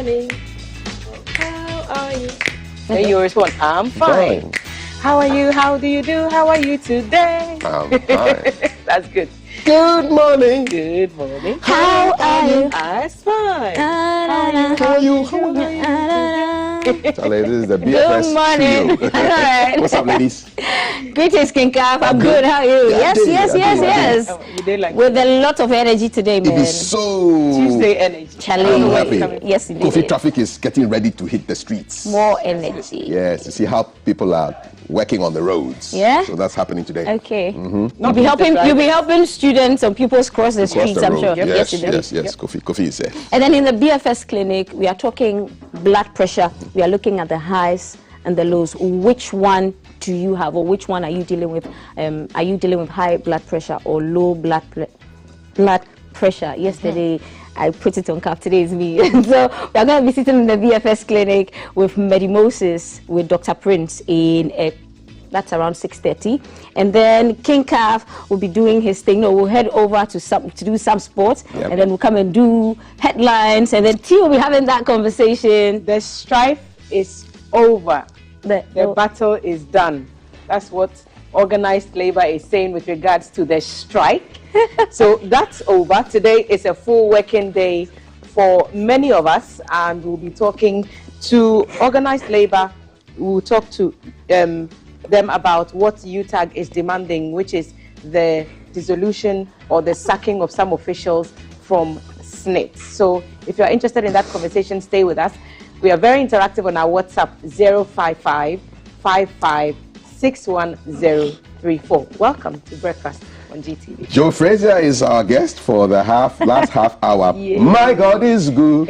morning. How are you? Then you respond, I'm fine. How are you? How do you do? How are you today? I'm fine. That's good. Good morning. Good morning. How are you? I'm fine. How are you? Charlie, this is the BFS Good morning. trio. All right. What's up, ladies? Greetings, King Kaf. I'm good. How are you? Yeah, Yes. Oh, you did like With a lot of energy today, It man. is so. Tuesday energy. I'm Challenge. happy. Yes, it Coffee is. traffic is getting ready to hit the streets. More energy. Yes, to see how people are working on the roads. Yeah? So that's happening today. Okay. Mm-hmm. You'll be helping students and pupils cross the Across streets, the I'm road. sure. Yes, you do. yes. Coffee is there. And then in the BFS clinic, we are talking blood pressure. We are looking at the highs and the lows. Which one do you have, or which one are you dealing with? Are you dealing with high blood pressure or low blood pressure? Yesterday, I put it on cap. Today is me. So we are going to be sitting in the BFS clinic with Medimosis with Dr. Prince in that's around 6:30, and then King Kaf will be doing his thing. No, we'll head over to do some sports, and then we'll come and do headlines, and then T will be having that conversation. The strife is over. The battle is done. That's what organized labor is saying with regards to the strike. So that's over. Today is a full working day for many of us, and we'll be talking to organized labor. We'll talk to them about what UTAG is demanding, which is the dissolution or the sacking of some officials from SNIT. So if you're interested in that conversation, stay with us. We are very interactive on our WhatsApp 055-55-61034. Welcome to Breakfast on GTV. Joe Frazier is our guest for the last half hour. Yeah. My God is good.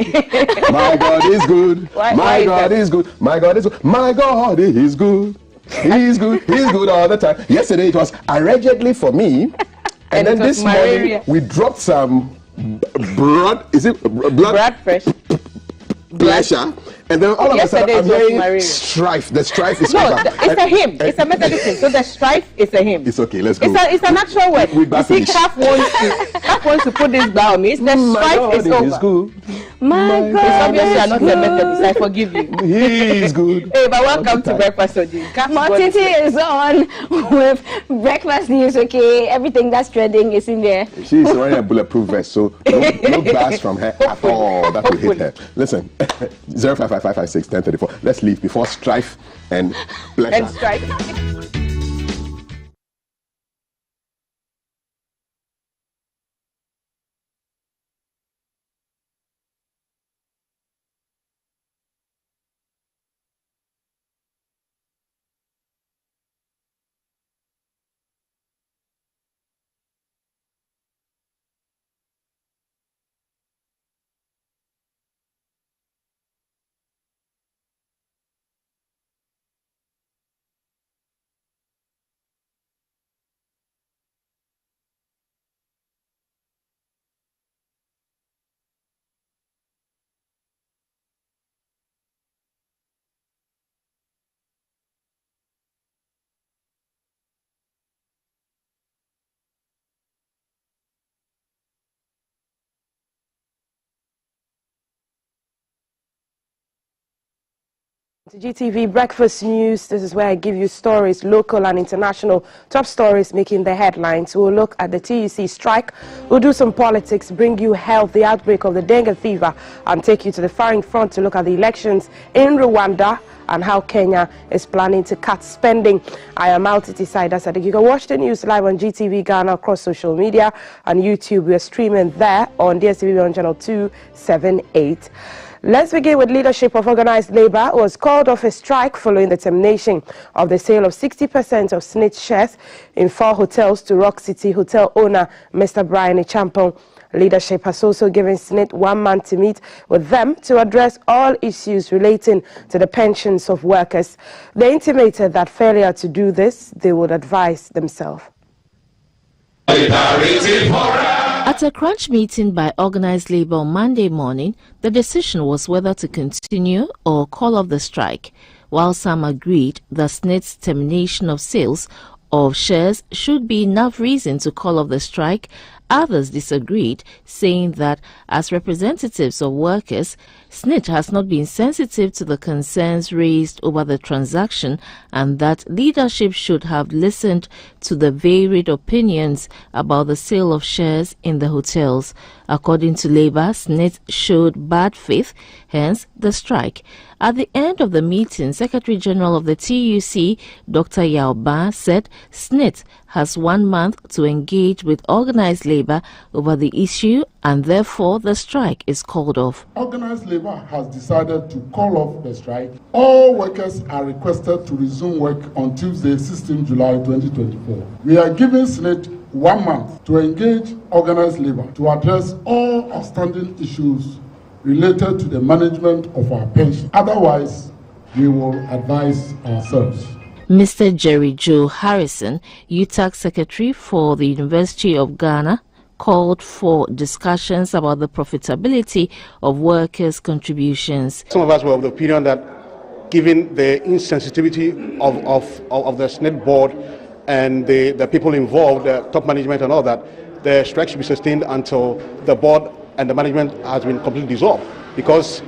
My God is good. Why God is good. My God is good. My God is good. He's good. He's good all the time. Yesterday it was allegedly for me, and then this morning we dropped some blood pressure, and then all of a sudden I'm hearing strife. The strife is no, it's a hymn. It's a Methodist hymn. So the strife is a hymn. It's okay. Let's go. It's a natural word. You see, Kaf wants to put this down. It's the strife is over. Is good. My God, it's obvious you are not a Methodist. I forgive you. He is good. Hey, but welcome to Breakfast on GTV. Martiti is on with breakfast news. Okay, everything that's trending is in there. She's wearing a bulletproof vest, so no blast from her at all. That will hit her. Listen, 055-556-1034. Let's leave before strife and pleasure. And strike. To GTV Breakfast News, this is where I give you stories, local and international, top stories making the headlines. We'll look at the TUC strike, we'll do some politics, bring you health, the outbreak of the dengue fever, and take you to the firing front to look at the elections in Rwanda and how Kenya is planning to cut spending. I am Altiti Saida Sadiq. You can watch the news live on GTV Ghana across social media and YouTube. We are streaming there on DSTV on channel 278. Let's begin with leadership of organized labor was called off a strike following the termination of the sale of 60% of SNIT shares in 4 hotels to Rock City hotel owner Mr. Brian Echampong. Leadership has also given SNIT 1 month to meet with them to address all issues relating to the pensions of workers. They intimated that failure to do this, they would advise themselves. At a crunch meeting by organized labor on Monday morning, the decision was whether to continue or call off the strike, while some agreed that SNIT's termination of sales of shares should be enough reason to call off the strike. Others disagreed, saying that as representatives of workers, SSNIT has not been sensitive to the concerns raised over the transaction and that leadership should have listened to the varied opinions about the sale of shares in the hotels. According to Labour, SSNIT showed bad faith, hence the strike. At the end of the meeting, Secretary General of the TUC, Dr. Yao Ba, said SSNIT has 1 month to engage with organised labour over the issue and therefore the strike is called off. Organised labour has decided to call off the strike. All workers are requested to resume work on Tuesday, 16 July 2024. We are giving SSNIT 1 month to engage organised labour to address all outstanding issues related to the management of our pension. Otherwise, we will advise ourselves. Mr. Jerry Joe Harrison, UTAG Secretary for the University of Ghana, called for discussions about the profitability of workers' contributions. Some of us were of the opinion that given the insensitivity of the SSNIT board and the people involved, the top management and all that, the strike should be sustained until the board and the management has been completely dissolved, because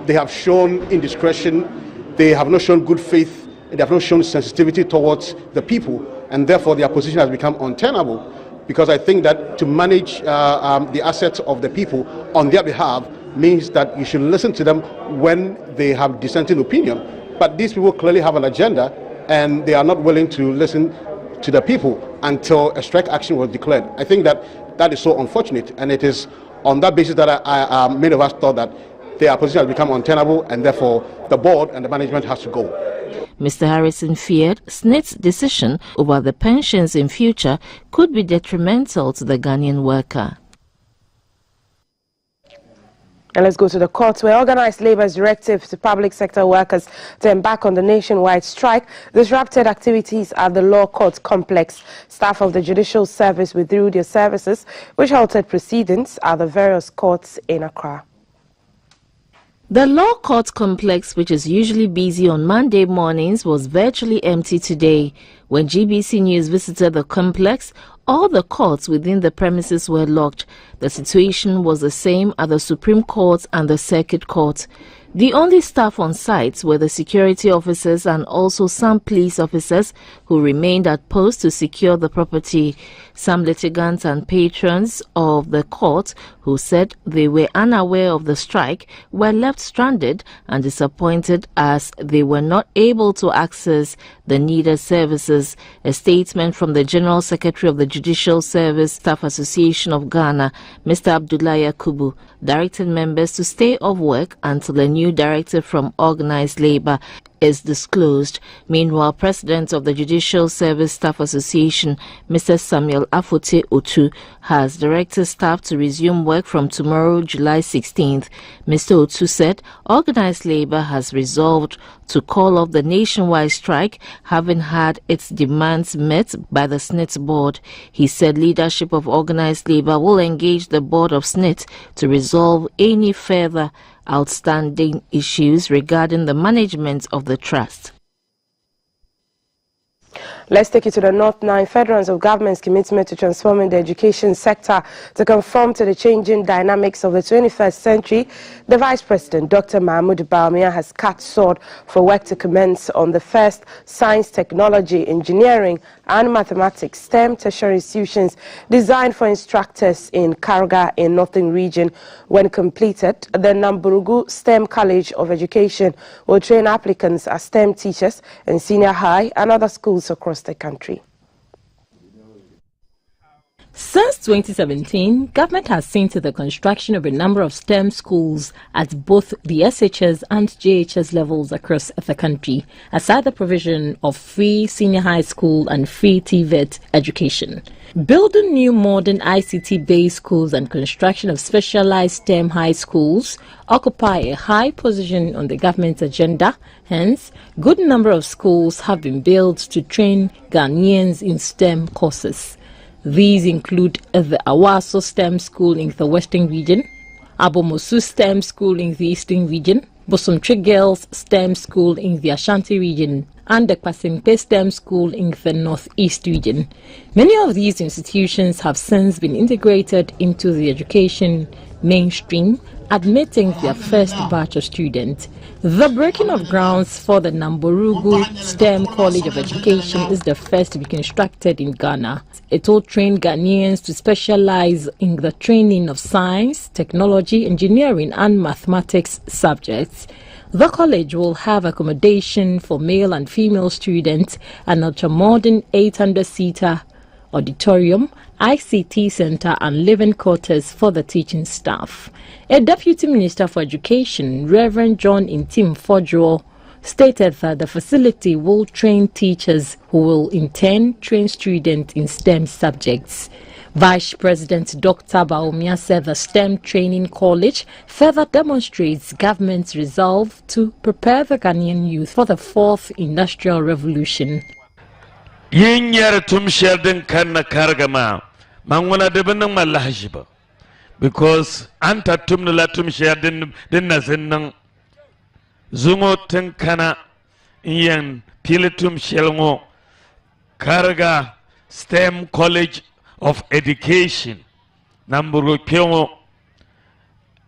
they have shown indiscretion, they have not shown good faith, they have not shown sensitivity towards the people, and therefore their position has become untenable. Because I think that to manage the assets of the people on their behalf means that you should listen to them when they have dissenting opinion. But these people clearly have an agenda, and they are not willing to listen to the people until a strike action was declared. I think that is so unfortunate, and it is on that basis that many of us thought that their position has become untenable, and therefore the board and the management has to go. Mr. Harrison feared SSNIT's decision over the pensions in future could be detrimental to the Ghanaian worker. And let's go to the courts, where organised labour's directive to public sector workers to embark on the nationwide strike disrupted activities at the Law Court complex. Staff of the Judicial Service withdrew their services, which halted proceedings at the various courts in Accra. The Law Court complex, which is usually busy on Monday mornings, was virtually empty today. When GBC News visited the complex, all the courts within the premises were locked. The situation was the same at the Supreme Court and the Circuit Court. The only staff on site were the security officers and also some police officers who remained at post to secure the property. Some litigants and patrons of the court who said they were unaware of the strike were left stranded and disappointed as they were not able to access the needed services. A statement from the General Secretary of the Judicial Service Staff Association of Ghana, Mr. Abdullahi Yakubu, directed members to stay off work until a new directive from organised labour is disclosed. Meanwhile, President of the Judicial Service Staff Association, Mr. Samuel Afote Otu, has directed staff to resume work from tomorrow, July 16th. Mr. Otu said organised labour has resolved to call off the nationwide strike, having had its demands met by the SSNIT board. He said leadership of organised labour will engage the board of SSNIT to resolve any further outstanding issues regarding the management of the trust. Let's take you to the North 9. Federals of government's commitment to transforming the education sector to conform to the changing dynamics of the 21st century. The Vice President, Dr. Mahmoud Bawumia, has cut short for work to commence on the first science, technology, engineering and mathematics STEM tertiary institutions designed for instructors in Karuga in Northern Region. When completed, the Namburugu STEM College of Education will train applicants as STEM teachers in senior high and other schools across the country. Since 2017, government has seen to the construction of a number of STEM schools at both the SHS and JHS levels across the country, aside the provision of free senior high school and free TVET education. Building new modern ICT-based schools and construction of specialized STEM high schools occupy a high position on the government's agenda. Hence, good number of schools have been built to train Ghanaians in STEM courses. These include the Awaso STEM School in the Western Region, Abomosu STEM School in the Eastern Region, Bosomtwe Girls STEM School in the Ashanti Region, and the Kwasimpe STEM School in the Northeast region. Many of these institutions have since been integrated into the education mainstream, admitting their first batch of students. The breaking of grounds for the Namborugu STEM College of Education is the first to be constructed in Ghana. It will train Ghanaians to specialize in the training of science, technology, engineering, and mathematics subjects. The college will have accommodation for male and female students, an ultra-modern 800-seater auditorium, ICT center, and living quarters for the teaching staff. A Deputy Minister for Education, Reverend John Intim Fodjo, stated that the facility will train teachers who will in turn train students in STEM subjects. Vice President Dr. Baumia said the STEM Training College further demonstrates government's resolve to prepare the Ghanaian youth for the fourth industrial revolution. Because anta tumnula tum sherdin nazinang zungo tenkana yen piletum shelngo karga STEM College of Education namburu pyongo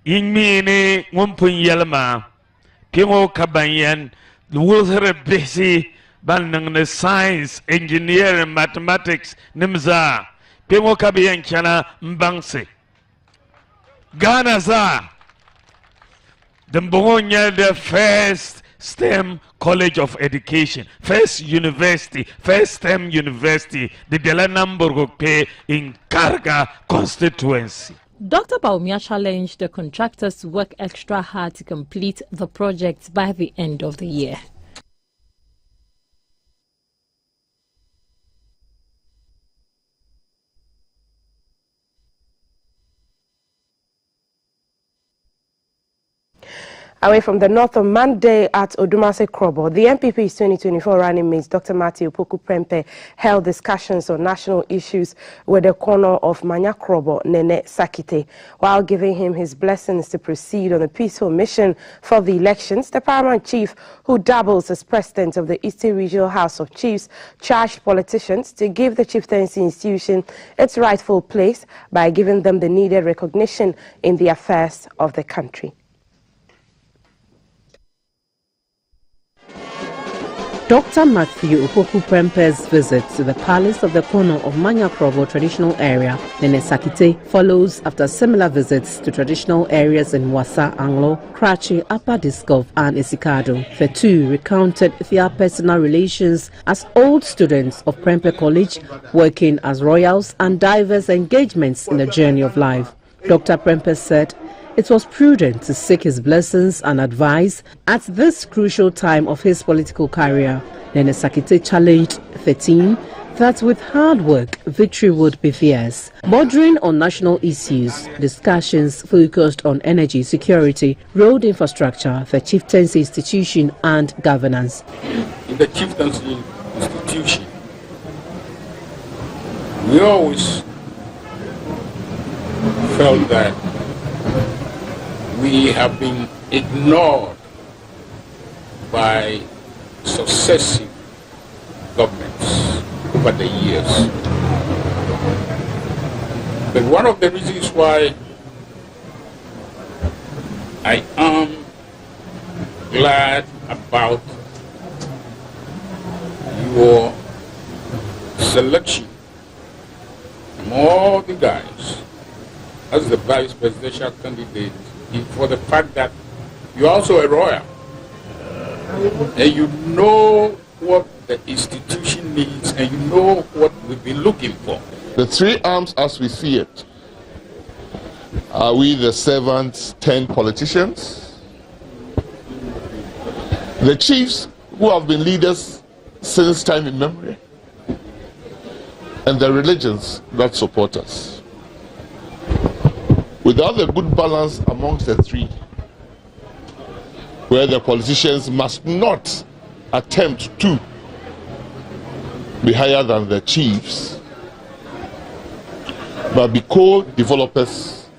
ingmini ngumpun yelma pyongo kabanyan wulhere bisi banang ne science, engineering, mathematics nimza pyongo kabiyan chana mbangse Ghana za the first STEM College of Education, first university, first STEM university, the Delanamburgo in Karga constituency. Dr. Baumia challenged the contractors to work extra hard to complete the project by the end of the year. Away from the north on Monday at Odumase Krobo, the NPP's 2024 running mate, Dr. Matthew Opoku Prempeh, held discussions on national issues with the corner of Manya Krobo, Nene Sakite. While giving him his blessings to proceed on a peaceful mission for the elections, the paramount chief, who doubles as president of the Eastern Regional House of Chiefs, charged politicians to give the chieftaincy institution its rightful place by giving them the needed recognition in the affairs of the country. Dr. Matthew Opoku Prempeh's visit to the palace of the corner of Manya Krobo traditional area, Nene Sakite, follows after similar visits to traditional areas in Wassa, Anglo, Krachi, Upper Diskov, and Isikado. The two recounted their personal relations as old students of Prempeh College, working as royals, and diverse engagements in the journey of life. Dr. Prempeh said it was prudent to seek his blessings and advice at this crucial time of his political career. Nene Sakite challenged 13 that with hard work, victory would be theirs. Bordering on national issues, discussions focused on energy security, road infrastructure, the chieftaincy institution, and governance. In the chieftaincy institution, we always felt that we have been ignored by successive governments over the years. But one of the reasons why I am glad about your selection from all the guys as the vice presidential candidate is for the fact that you're also a royal and you know what the institution needs and you know what we've been looking for. The three arms as we see it, are we the servants, 10 politicians? The chiefs who have been leaders since time immemorial, and the religions that support us. Without a good balance amongst the three, where the politicians must not attempt to be higher than the chiefs, but be co-developers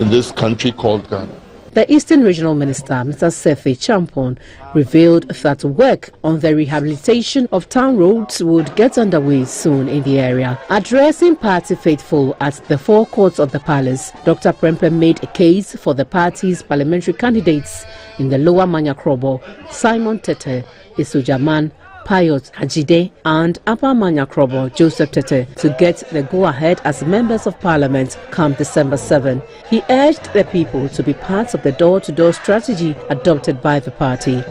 in this country called Ghana. The Eastern Regional Minister, Mr. Sethi Champon, revealed that work on the rehabilitation of town roads would get underway soon in the area. Addressing party faithful at the forecourts of the palace, Dr. Prempeh made a case for the party's parliamentary candidates in the Lower Manya Krobo, Simon Tete, Isujaman, Payot Ajide and Upper Manya Krobo, Joseph Tete, to get the go-ahead as members of parliament come December 7. He urged the people to be part of the door-to-door strategy adopted by the party.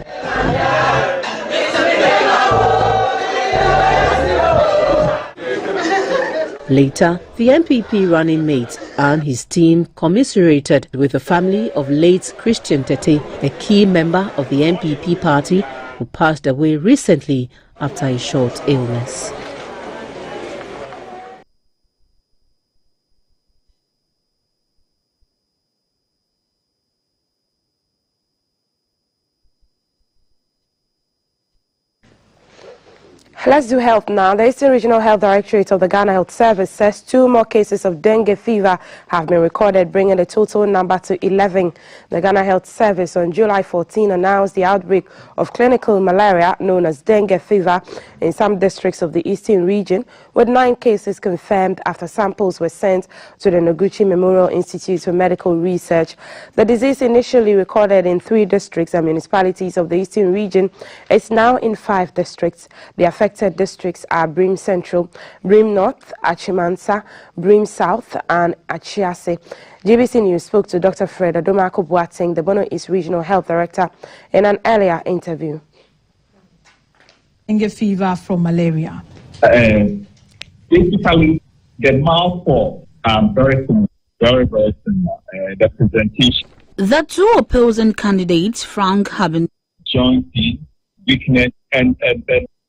Later, the MPP running mate and his team commiserated with the family of late Christian Tete, a key member of the MPP party who passed away recently after a short illness. Let's do health now. The Eastern Regional Health Directorate of the Ghana Health Service says 2 more cases of dengue fever have been recorded, bringing the total number to 11. The Ghana Health Service on July 14 announced the outbreak of clinical malaria known as dengue fever in some districts of the Eastern region, with 9 cases confirmed after samples were sent to the Noguchi Memorial Institute for Medical Research. The disease, initially recorded in 3 districts and municipalities of the Eastern region, is now in 5 districts. The affected districts are Brim Central, Brim North, Achimansa, Brim South, and Achiase. GBC News spoke to Dr. Fred Adomako Boateng, the Bono East Regional Health Director, in an earlier interview. Dengue fever from malaria. Basically, the mouthful very similar. The presentation. The 2 opposing candidates, Frank Haben, joint pain, weakness, and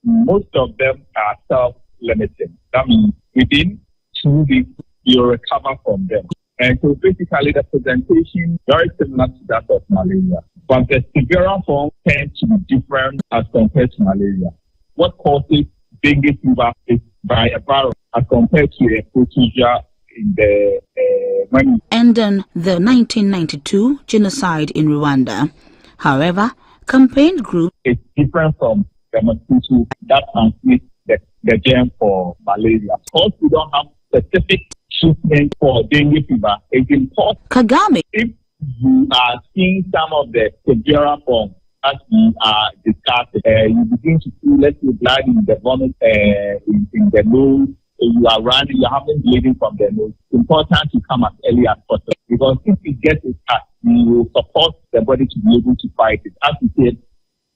most of them are self-limiting. That means within 2 weeks, you'll recover from them. And so basically the presentation very similar to that of malaria. But the severe form tends to be different as compared to malaria. What causes dengue fever is by a virus as compared to a protozoa in the ending the 1992 genocide in Rwanda. However, campaign group is different from the mosquito that transmits the germ for malaria. Because we don't have specific treatment for dengue fever, it's important. Kagame, if you are seeing some of the severe forms as we are discussing, you begin to feel, let's say, blood in the vomit, in the nose, you are running, you're having bleeding from the nose. It's important to come as early as possible, because if it gets attacked, we will support the body to be able to fight it. As we said,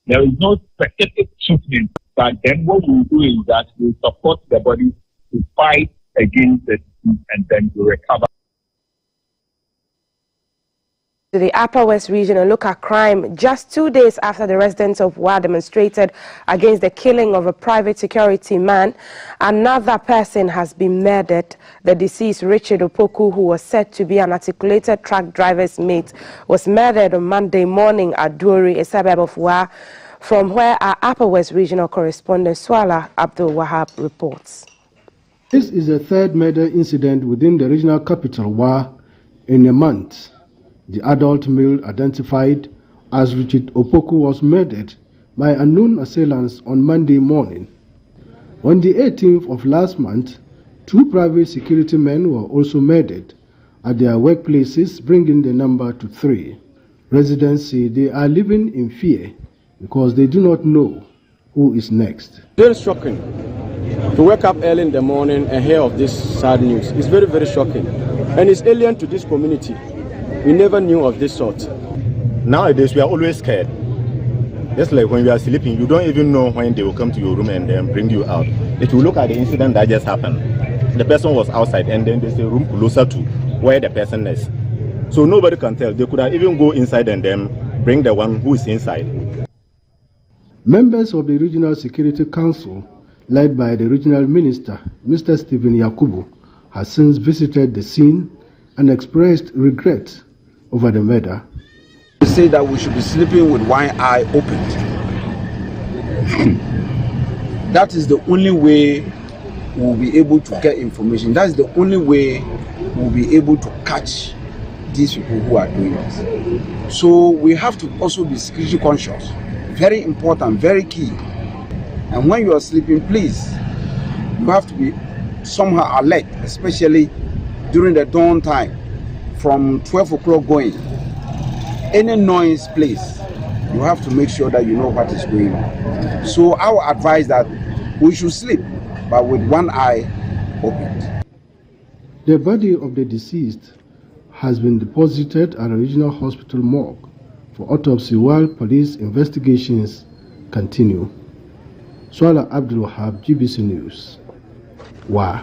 there is no specific treatment, but then what we will do is that we support the body to fight against it and then to recover. To the Upper West region and look at crime. Just 2 days after the residents of Wa demonstrated against the killing of a private security man, another person has been murdered. The deceased, Richard Opoku, who was said to be an articulated truck driver's mate, was murdered on Monday morning at Duori, a suburb of Wa, from where our Upper West regional correspondent Swala Abdul Wahab reports. This is the 3rd murder incident within the regional capital, Wa, in a month. The adult male identified as Richard Opoku was murdered by unknown assailants on Monday morning. On the 18th of last month, 2 private security men were also murdered at their workplaces, bringing the number to 3. Residents say they are living in fear because they do not know who is next. Very shocking to wake up early in the morning and hear of this sad news. It's very, very shocking. And it's alien to this community. We never knew of this sort. Nowadays, we are always scared. Just like when you are sleeping, you don't even know when they will come to your room and then bring you out. If you look at the incident that just happened, the person was outside and then there's a room closer to where the person is. So nobody can tell. They could have even go inside and then bring the one who is inside. Members of the Regional Security Council, led by the Regional Minister, Mr. Stephen Yakubu, has since visited the scene and expressed regret over the murder. We say that we should be sleeping with one eye opened. That is the only way we'll be able to get information. That is the only way we'll be able to catch these people who are doing this. So we have to also be security conscious. Very important, very key. And when you are sleeping, please, you have to be somehow alert, especially during the dawn time, from 12 o'clock going. Any noise, please, you have to make sure that you know what is going on. So I would advise that we should sleep, but with one eye open. The body of the deceased has been deposited at a regional hospital morgue for autopsy while police investigations continue. Swala Abdul Wahab, GBC News. Wow.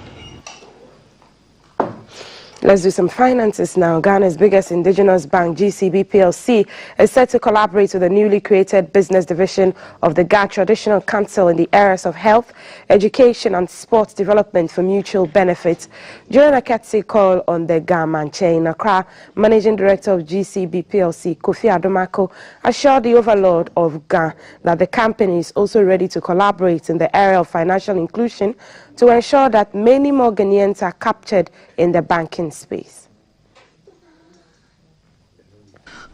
Let's do some finances now. Ghana's biggest indigenous bank, GCB PLC, is set to collaborate with the newly created business division of the Ghana Traditional Council in the areas of health, education and sports development for mutual benefit. During a courtesy call on the Gamanche in Accra, Managing Director of GCB PLC, Kofi Adomako, assured the overlord of Ghana that the company is also ready to collaborate in the area of financial inclusion to ensure that many more Ghanaians are captured in the banking space.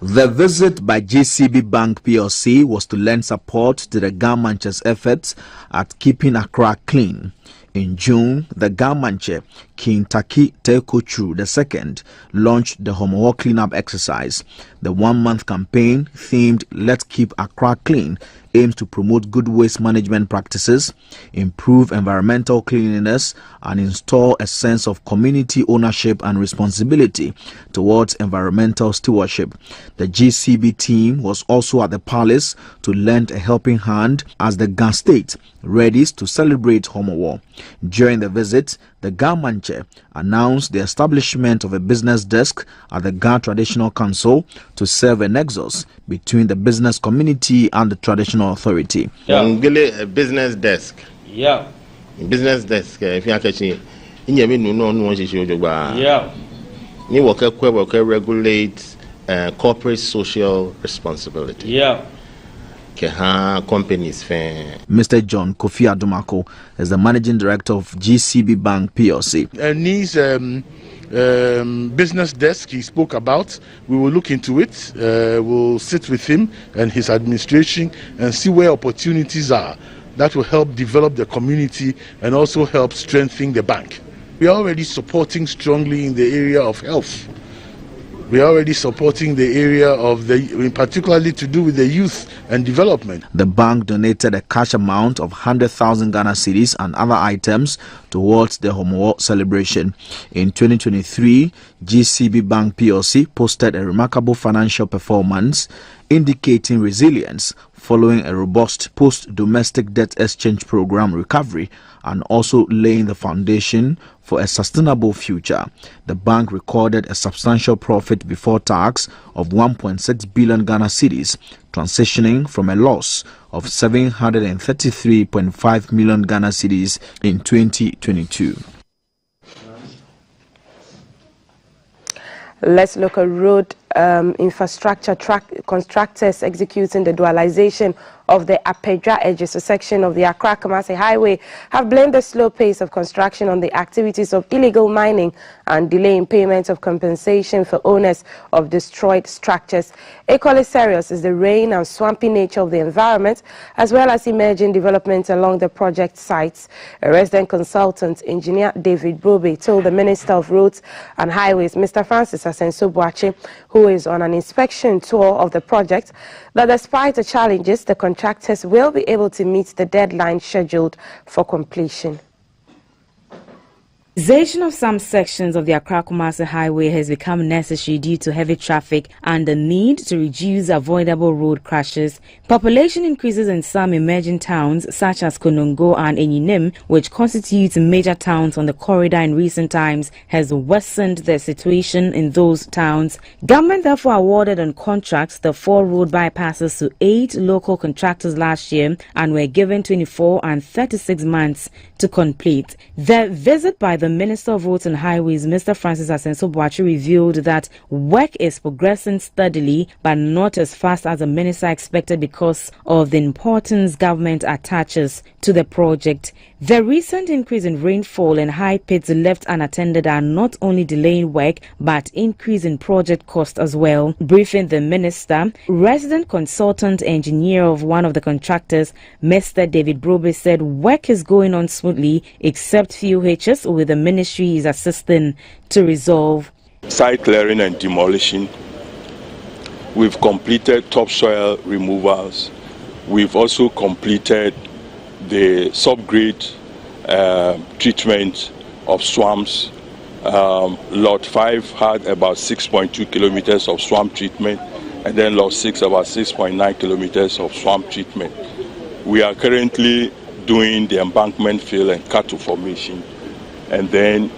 The visit by GCB Bank PLC was to lend support to the Gamanche's efforts at keeping Accra clean. In June, the Gamanche, King Taki Tekochu II, launched the Homowo cleanup exercise. The one-month campaign themed Let's Keep Accra Clean aims to promote good waste management practices, improve environmental cleanliness, and install a sense of community ownership and responsibility towards environmental stewardship. The GCB team was also at the palace to lend a helping hand as the Ghana state readies to celebrate Homowo. During the visit, the Gamanche announced the establishment of a business desk at the Ghana Traditional Council to serve a nexus between the business community and the traditional authority. A business desk. Yeah. Business desk. If you actually, regulate corporate social responsibility. Yeah. Companies. Mr. John Kofi Adomako is the managing director of GCB Bank PLC. Needs business desk he spoke about. We will look into it. We'll sit with him and his administration and see where opportunities are that will help develop the community and also help strengthen the bank. We are already supporting strongly in the area of health. We are already supporting the area of particularly to do with the youth and development. The bank donated a cash amount of 100,000 Ghana cedis and other items towards the Homowo celebration. In 2023, GCB Bank PLC posted a remarkable financial performance, indicating resilience following a robust post-domestic debt exchange program recovery and also laying the foundation for a sustainable future. The bank recorded a substantial profit before tax of 1.6 billion Ghana cedis, transitioning from a loss of 733.5 million Ghana cedis in 2022. Let's look at road infrastructure contractors executing the dualization of the Apedra Edges, a section of the Accra-Kumasi Highway, have blamed the slow pace of construction on the activities of illegal mining and delay in payment of compensation for owners of destroyed structures. Equally serious is the rain and swampy nature of the environment, as well as emerging developments along the project sites. A resident consultant, Engineer David Brobe, told the Minister of Roads and Highways, Mr. Francis Asenso-Boakye, who is on an inspection tour of the project, that despite the challenges, the contractors will be able to meet the deadline scheduled for completion. Zation of some sections of the Accra-Kumasi Highway has become necessary due to heavy traffic and the need to reduce avoidable road crashes. Population increases in some emerging towns such as Konongo and Enyinim, which constitute major towns on the corridor in recent times, has worsened the situation in those towns. Government therefore awarded on contracts the 4 road bypasses to 8 local contractors last year and were given 24 and 36 months to complete. The visit by the Minister of Roads and Highways, Mr. Francis Asenso-Boakye, revealed that work is progressing steadily but not as fast as the minister expected because of the importance government attaches to the project. The recent increase in rainfall and high pits left unattended are not only delaying work but increasing project cost as well. Briefing the minister, resident consultant engineer of one of the contractors, Mr. David Brobe, said work is going on smoothly except few hitches with the ministry is assisting to resolve. Site clearing and demolition. We've completed topsoil removals. We've also completed the subgrade treatment of swamps. Lot 5 had about 6.2 kilometers of swamp treatment, and then Lot 6 about 6.9 kilometers of swamp treatment. We are currently doing the embankment fill and cattle formation, and then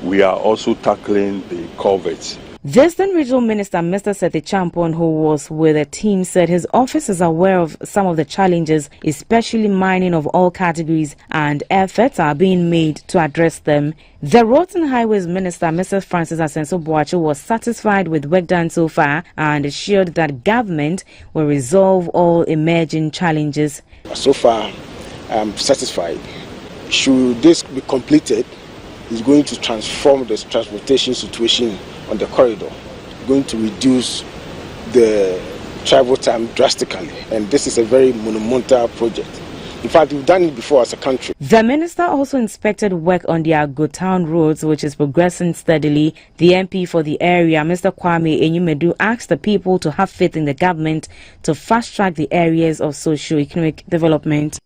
we are also tackling the culverts. The Eastern Regional Minister, Mr. Seti Champon, who was with the team, said his office is aware of some of the challenges, especially mining of all categories, and efforts are being made to address them. The Roads and Highways Minister, Mr. Francis Asenso Boachu, was satisfied with work done so far and assured that government will resolve all emerging challenges. So far, I'm satisfied. Should this be completed, it's going to transform the transportation situation on the corridor, going to reduce the travel time drastically, and this is a very monumental project. In fact, we've done it before as a country. The minister also inspected work on the Agbo Town roads, which is progressing steadily. The MP for the area, Mr. Kwame Enyumedu, asked the people to have faith in the government to fast-track the areas of socio-economic development.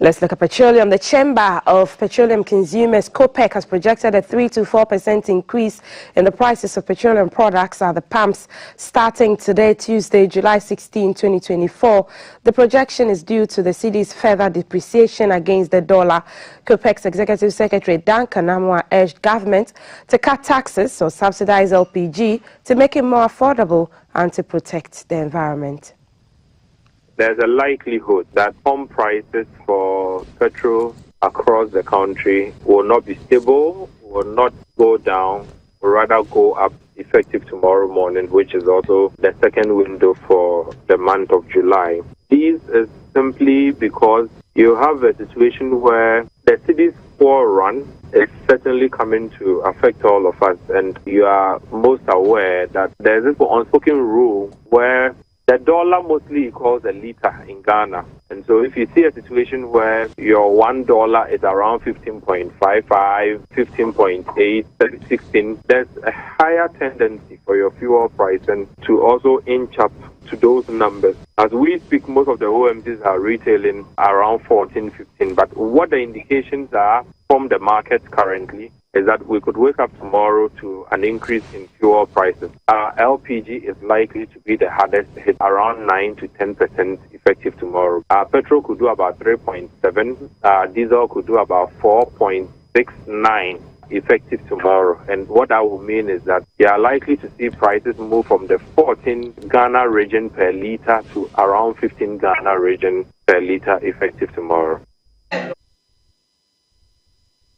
Let's look at petroleum. The Chamber of Petroleum Consumers, COPEC, has projected a 3 to 4% increase in the prices of petroleum products at the pumps starting today, Tuesday, July 16, 2024. The projection is due to the cedi's further depreciation against the dollar. COPEC's Executive Secretary Duncan Amwa urged government to cut taxes or subsidize LPG to make it more affordable and to protect the environment. There's a likelihood that pump prices for petrol across the country will not be stable, will not go down, will rather go up effective tomorrow morning, which is also the second window for the month of July. This is simply because you have a situation where the city's poor run is certainly coming to affect all of us, and you are most aware that there's this unspoken rule where the dollar mostly equals a liter in Ghana. And so if you see a situation where your $1 is around 15.55, 15.8, 16, there's a higher tendency for your fuel pricing to also inch up to those numbers. As we speak, most of the OMCs are retailing around 14, 15. But what the indications are from the markets currently is that we could wake up tomorrow to an increase in fuel prices. LPG is likely to be the hardest hit, around 9 to 10% effective tomorrow. Petrol could do about 3.7, diesel could do about 4.69 effective tomorrow. And what that will mean is that you are likely to see prices move from the 14 Ghana region per litre to around 15 Ghana region per litre effective tomorrow.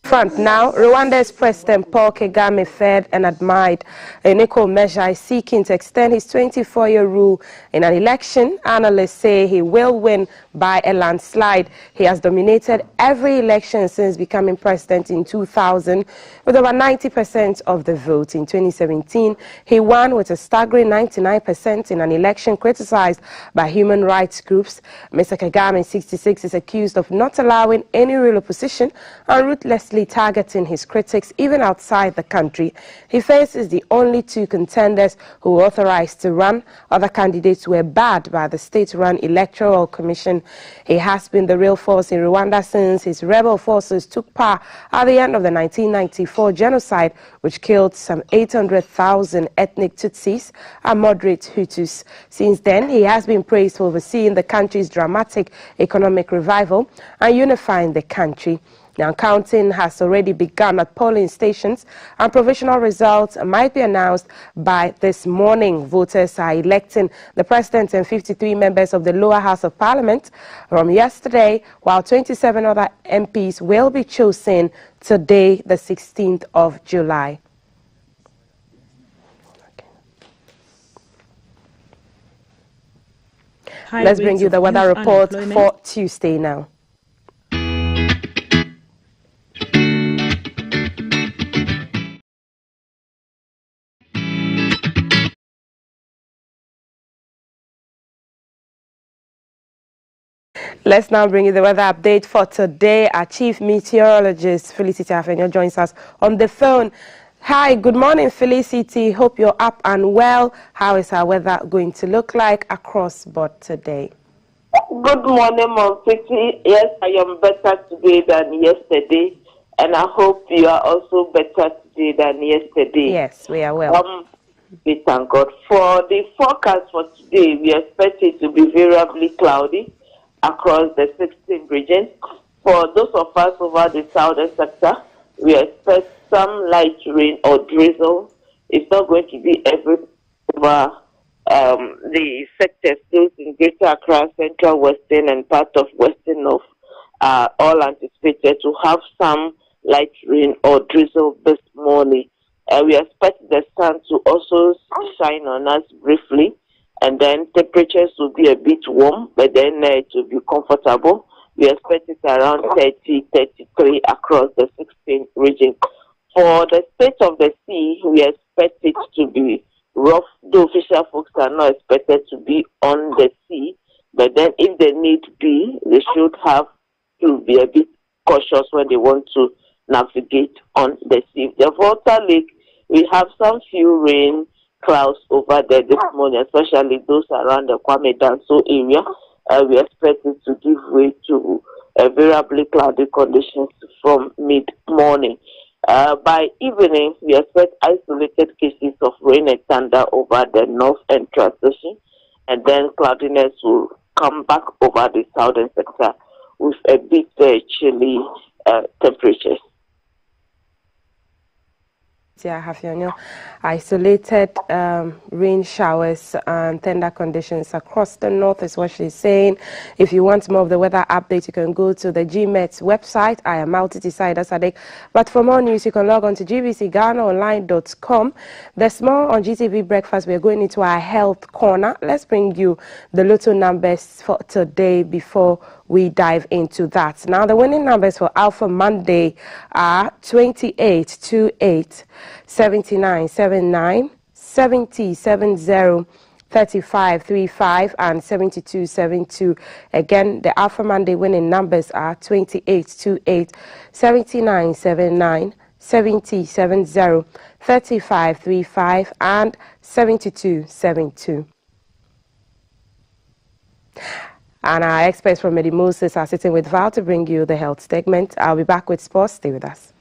Front now, Rwanda's President Paul Kagame feared and admired an equal measure seeking to extend his 24-year rule in an election. Analysts say he will win by a landslide. He has dominated every election since becoming president in 2000 with over 90% of the vote. In 2017, he won with a staggering 99% in an election criticized by human rights groups. Mr. Kagame, 66, is accused of not allowing any real opposition and ruthlessly targeting his critics even outside the country. He faces the only two contenders who were authorized to run. Other candidates were barred by the state-run Electoral Commission. He has been the real force in Rwanda since his rebel forces took power at the end of the 1994 genocide, which killed some 800,000 ethnic Tutsis and moderate Hutus. Since then, he has been praised for overseeing the country's dramatic economic revival and unifying the country. Now, counting has already begun at polling stations, and provisional results might be announced by this morning. Voters are electing the president and 53 members of the lower house of parliament from yesterday, while 27 other MPs will be chosen today, the 16th of July. High Let's bring rates you of the weather youth report unemployment. for Tuesday now. Let's now bring you the weather update for today. Our chief meteorologist, Felicity Afenyo, joins us on the phone. Hi, good morning, Felicity. Hope you're up and well. How is our weather going to look like across board today? Good morning, Mom City. Yes, I am better today than yesterday, and I hope you are also better today than yesterday. Yes, we are well. We thank God. For the forecast for today, we expect it to be variably cloudy across the 16 regions. For those of us over the southern sector, we expect some light rain or drizzle. It's not going to be every over the sectors. Those in Greater Accra, Central Western, and part of Western North are all anticipated to have some light rain or drizzle this morning. We expect the sun to also shine on us briefly, and then temperatures will be a bit warm, but then it will be comfortable. We expect it around 30, 33 across the 16 regions. For the state of the sea, we expect it to be rough, though official folks are not expected to be on the sea, but then if they need be, they should have to be a bit cautious when they want to navigate on the sea. The Volta Lake, we have some few rain clouds over there this morning, especially those around the Kwame Danso area. We expect it to give way to variably cloudy conditions from mid-morning. By evening, we expect isolated cases of rain and thunder over the north and transition, and then cloudiness will come back over the southern sector with a bit chilly temperatures. Isolated rain showers and thunder conditions across the north is what she's saying. If you want more of the weather update, you can go to the GMET website. I am Altiti Saida Sadek. But for more news, you can log on to gbcghanaonline.com. There's more on GTV Breakfast. We're going into our health corner. Let's bring you the lotto numbers for today before we dive into that. Now, the winning numbers for Alpha Monday are 28, 28, 79, 79, 70, 70, 35, 35, and 72, 72. Again, the Alpha Monday winning numbers are 28, 28, 79, 79, 70, 70, 35, 35, and 72, 72. And our experts from Medimoses are sitting with Val to bring you the health segment. I'll be back with sports. Stay with us.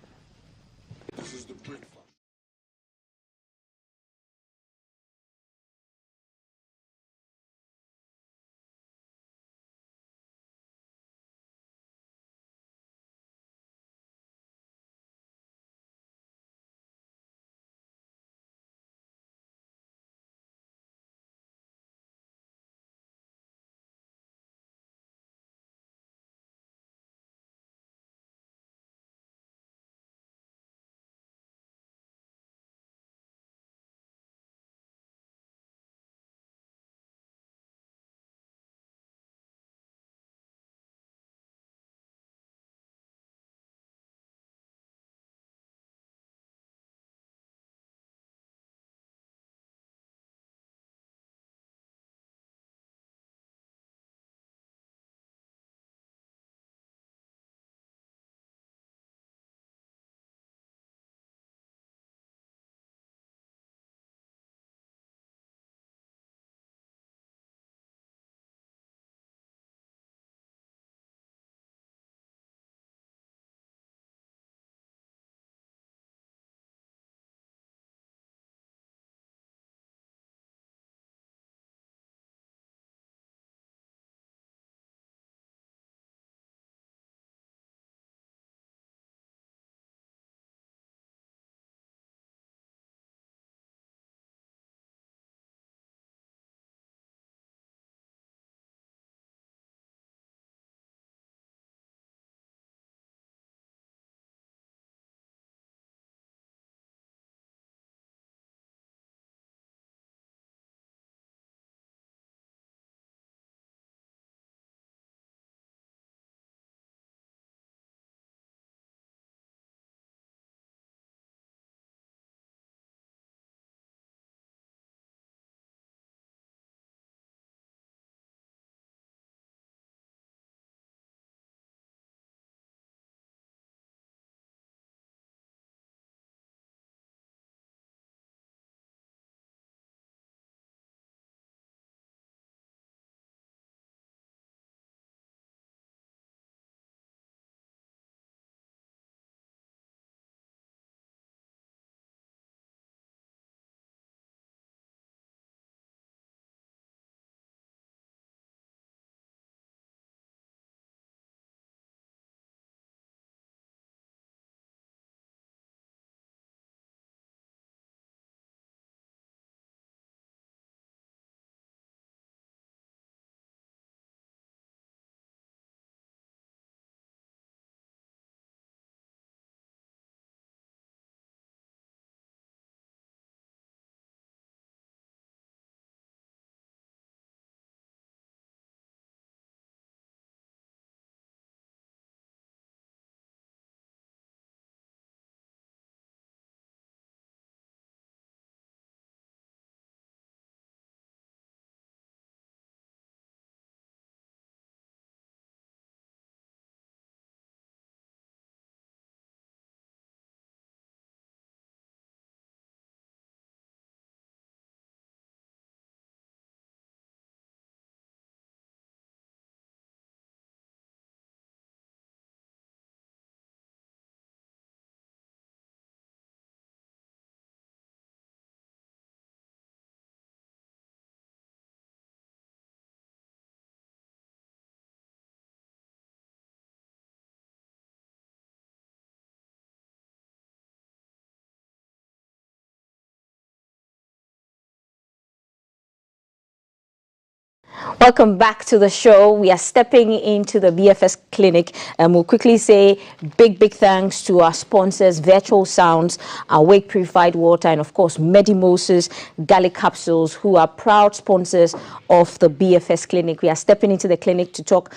Welcome back to the show. We are stepping into the BFS clinic, and we'll quickly say big thanks to our sponsors, Virtual Sounds, Awake Purified Water, and of course Medimosis Garlic Capsules, who are proud sponsors of the BFS clinic. We are stepping into the clinic to talk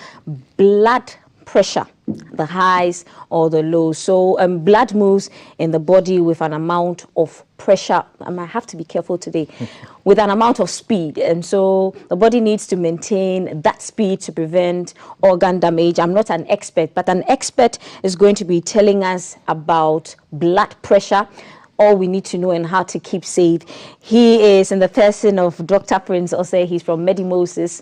blood pressure, the highs or the lows. So blood moves in the body with an amount of pressure. I might have to be careful today, with an amount of speed, and so the body needs to maintain that speed to prevent organ damage. I'm not an expert, but an expert is going to be telling us about blood pressure, all we need to know, and how to keep safe. He is in the person of Dr. Prince Osei. He's from Medimosis.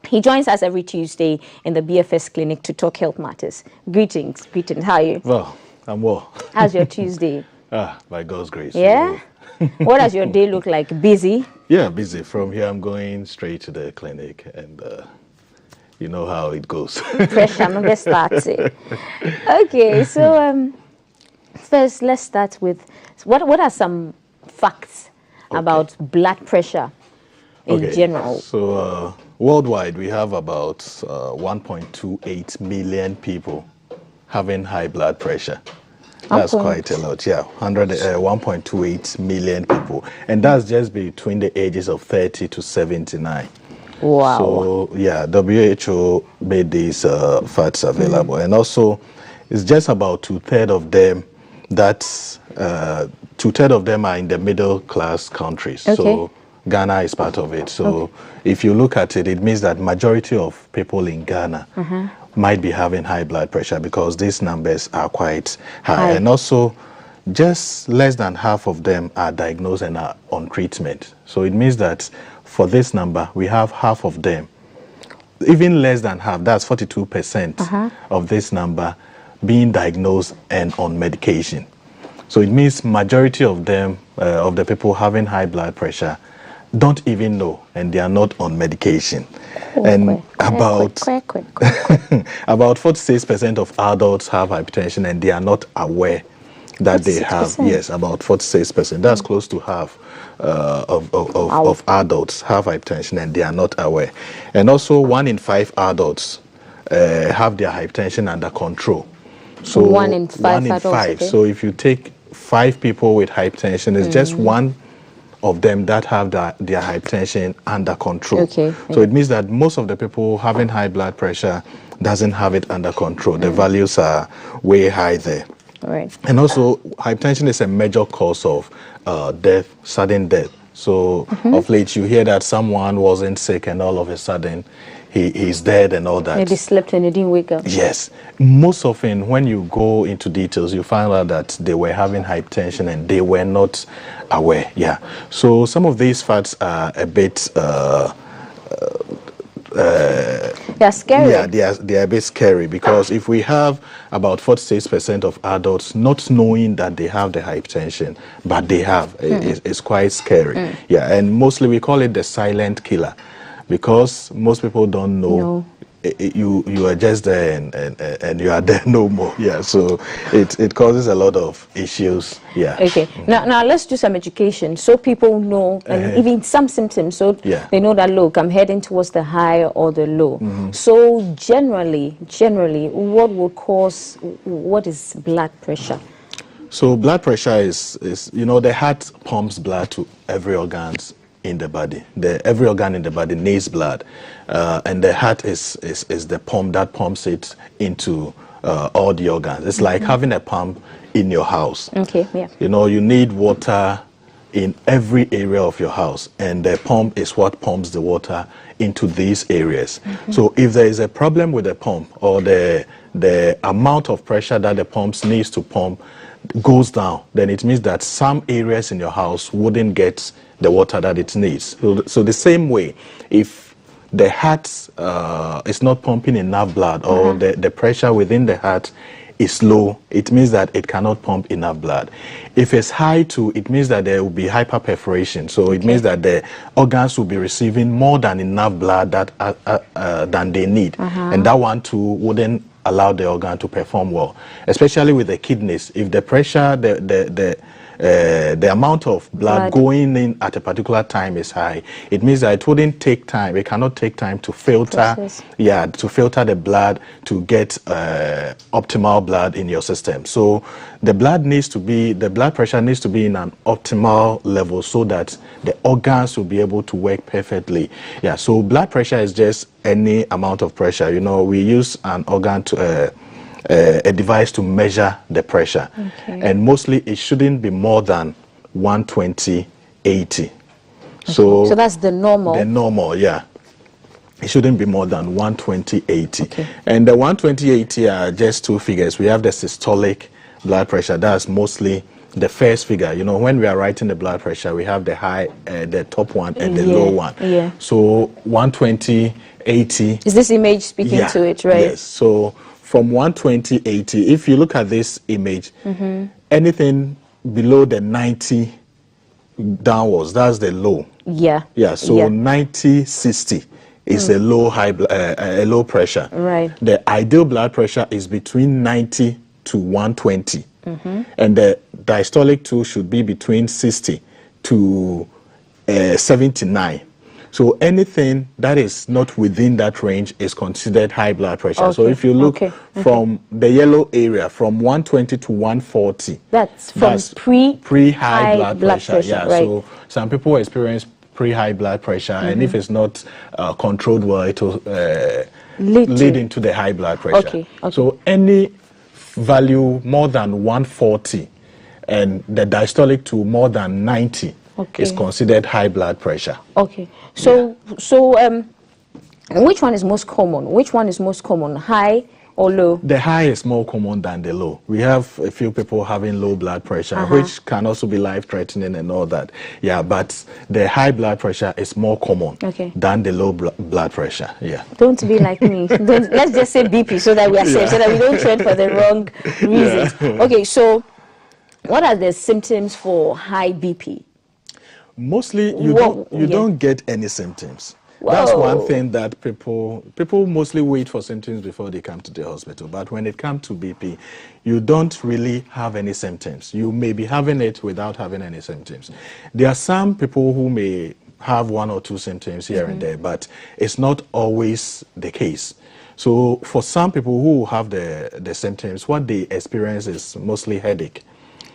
He joins us every Tuesday in the BFS clinic to talk health matters. Greetings. How are you? Well, I'm well. How's your Tuesday? By God's grace. Yeah? What does your day look like? Busy? Yeah, busy. From here, I'm going straight to the clinic, and you know how it goes. Pressure, never starts it. Okay, so first, let's start with what are some facts about blood pressure in general? So, worldwide, we have about 1.28 million people having high blood pressure. That's quite a lot, yeah. 1.28 million people. And that's just between the ages of 30 to 79. Wow. So, yeah, WHO made these facts available. And also, it's just about two-thirds of them two-thirds of them are in the middle-class countries. Okay. So, Ghana is part of it. So if you look at it, it means that majority of people in Ghana might be having high blood pressure because these numbers are quite high. And also, just less than half of them are diagnosed and are on treatment. So it means that for this number, we have half of them, even less than half, that's 42% of this number being diagnosed and on medication. So it means majority of them, of the people having high blood pressure, don't even know, and they are not on medication. About 46% of adults have hypertension, and they are not aware that they have. Yes, about 46%. That's close to half of adults have hypertension, and they are not aware. And also, 1 in 5 adults have their hypertension under control. So 1 in 5 adults. Okay. So if you take 5 people with hypertension, it's just 1 of them that have their hypertension under control. Okay. So it means that most of the people having high blood pressure doesn't have it under control. The values are way high there. Right. And also, hypertension is a major cause of death, sudden death. So of late, you hear that someone wasn't sick and all of a sudden he's dead and all that. Maybe slept and he didn't wake up. Yes. Most often, when you go into details, you find out that they were having hypertension and they were not aware. Yeah. So some of these facts are a bit they're scary. Yeah, they are a bit scary because if we have about 46% of adults not knowing that they have the hypertension, but they have, it's quite scary. Yeah, and mostly we call it the silent killer because most people don't know. You are just there and you are there no more. Yeah, so it causes a lot of issues. Yeah. Okay. Now let's do some education so people know and even some symptoms so they know that look, I'm heading towards the high or the low. So generally, what is blood pressure? So blood pressure is the heart pumps blood to every organs in the body. Every organ in the body needs blood, and the heart is the pump that pumps it into all the organs. It's like having a pump in your house. Okay, yeah. You need water in every area of your house, and the pump is what pumps the water into these areas. So if there is a problem with the pump or the amount of pressure that the pumps needs to pump goes down, then it means that some areas in your house wouldn't get the water that it needs. So the same way, if the heart is not pumping enough blood or the pressure within the heart is low, it means that it cannot pump enough blood. If it's high too, it means that there will be hyperperforation. So it means that the organs will be receiving more than enough blood than they need. And that one too wouldn't allow the organ to perform well, especially with the kidneys. If the pressure, the the amount of blood going in at a particular time is high, it means that it wouldn't take time. It cannot take time to filter, to filter the blood to get optimal blood in your system. So the blood pressure needs to be in an optimal level so that the organs will be able to work perfectly. Yeah. So blood pressure is just any amount of pressure. You know, we use an organ to a device to measure the pressure, and mostly it shouldn't be more than 120/80. So that's the normal. The normal, yeah. It shouldn't be more than 120/80. And the 120/80 are just two figures. We have the systolic blood pressure. That's mostly the first figure. You know, when we are writing the blood pressure, we have the high, the top one and the low one. Yeah. So 120/80. Is this image speaking to it, right? Yes. So from 120/80, if you look at this image, anything below the 90 downwards, that's the low. Yeah. Yeah. So 90/60 is a low pressure. Right. The ideal blood pressure is between 90 to 120. And the diastolic too should be between 60 to 79. So anything that is not within that range is considered high blood pressure. So if you look from the yellow area, from 120 to 140, that's pre-high blood pressure. Yeah. Right. So some people experience pre-high blood pressure, and if it's not controlled well, it will lead into the high blood pressure. So any value more than 140 and the diastolic to more than 90 is considered high blood pressure. Okay. So which one is most common? Which one is most common, high or low? The high is more common than the low. We have a few people having low blood pressure, which can also be life-threatening and all that. Yeah, but the high blood pressure is more common than the low blood pressure. Yeah. Don't be like me. Let's just say BP so that we are safe, so that we don't trend for the wrong reasons. Okay, so what are the symptoms for high BP? Mostly, you don't get any symptoms. Whoa. That's one thing that people mostly wait for symptoms before they come to the hospital. But when it comes to BP, you don't really have any symptoms. You may be having it without having any symptoms. There are some people who may have one or two symptoms here and there, but it's not always the case. So for some people who have the symptoms, what they experience is mostly headache.